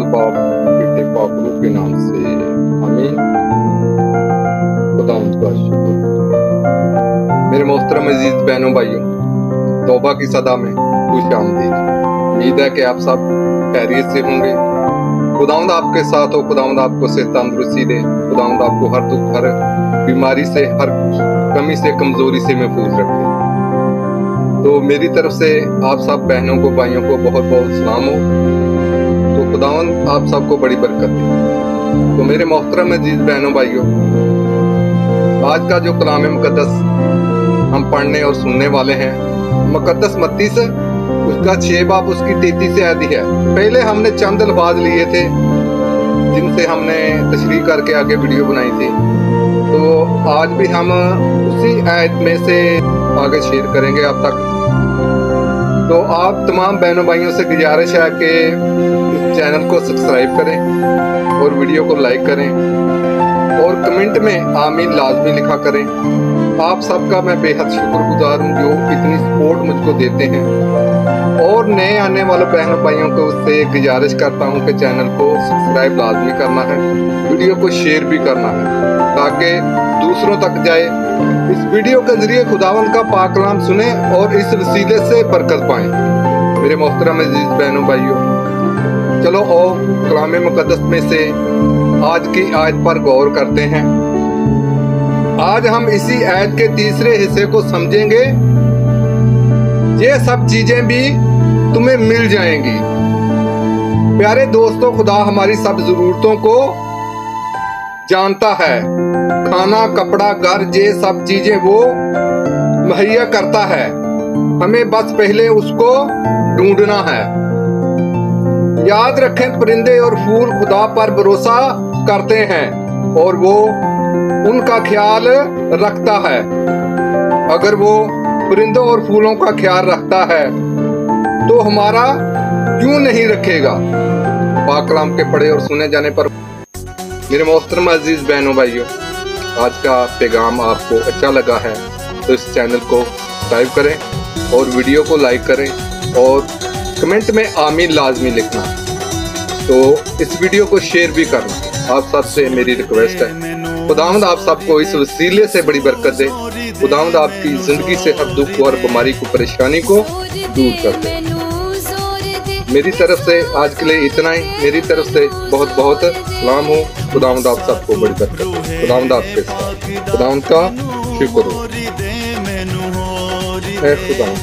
बाप बेटे पाकरू के नाम से आमीन। खुदा उनका शुक्र। मेरे मोहतरम अजीज बहनों भाइयों, तौबा की सदा में खुश आमदीद। उम्मीद है कि आप सब खैरियत से होंगे। खुदावंद आपके साथ हो, खुदावंद आपको से तंदुरुस्ती दे, खुदावंद आपको हर दुख, हर बीमारी से, हर कमी से, कमजोरी से महफूज रखे। तो मेरी तरफ से आप सब बहनों को, भाइयों को बहुत बहुत सलाम हो। तो खुदावंद आप सबको बड़ी बरकत दे। तो मेरे मोहतरम अजीज बहनों भाइयों, आज का जो कलाम मुकद्दस हम पढ़ने और सुनने वाले हैं, मुकद्दस मत्ती से उसका 6 बाब उसकी 33 आयत है। पहले हमने चंद अल्फाज लिए थे जिनसे हमने तशरीह करके आगे वीडियो बनाई थी। तो आज भी हम उसी आयत में से आगे शेयर करेंगे आप तक। तो आप तमाम बहनों भाइयों से गुजारिश है कि इस चैनल को सब्सक्राइब करें और वीडियो को लाइक करें और कमेंट में आमीन लाजमी लिखा करें। आप सबका मैं बेहद शुक्रगुजार हूँ जो इतनी सपोर्ट मुझको देते हैं। और नए आने वाले बहनों भाइयों को उससे गुजारिश करता हूँ कि चैनल को सब्सक्राइब लाजमी करना है, वीडियो को शेयर भी करना है ताकि दूसरों तक जाए। इस वीडियो के जरिए खुदावंद का पाक कलाम सुने और इस वसीले से बरकत पाएं। मेरे मोहतरम अजीज बहनों भाइयों, चलो और कलाम मुकद्दस में से आज की आयत पर गौर करते हैं। आज हम इसी आयत के तीसरे हिस्से को समझेंगे। ये सब चीजें भी तुम्हें मिल जाएंगी। प्यारे दोस्तों, खुदा हमारी सब जरूरतों को जानता है। खाना, कपड़ा, घर, ये सब चीजें वो मुहैया करता है। हमें बस पहले उसको ढूंढना है। याद रखें, परिंदे और फूल खुदा पर भरोसा करते हैं और वो उनका ख्याल रखता है। अगर वो परिंदों और फूलों का ख्याल रखता है तो हमारा क्यों नहीं रखेगा। पाक कलाम के पढ़े और सुने जाने पर मेरे मोहतरम अजीज बहनों भाइयों, आज का पैगाम आपको अच्छा लगा है तो इस चैनल को सब्सक्राइब करें और वीडियो को लाइक करें और कमेंट में आमीन लाजमी लिखना। तो इस वीडियो को शेयर भी करना। आप सबसे मेरी रिक्वेस्ट है। खुदावंद आप सबको इस वसीले से बड़ी बरकत दे। खुदावंद आपकी जिंदगी से हर दुख और बीमारी को, परेशानी को दूर कर दे। मेरी तरफ से आज के लिए इतना ही। मेरी तरफ से बहुत बहुत सलाम हो। खुदावंद आप सबको बड़ी बरकत दे। खुदावंद आपके साथ। खुदावंद का शुक्र हो। खुदावंद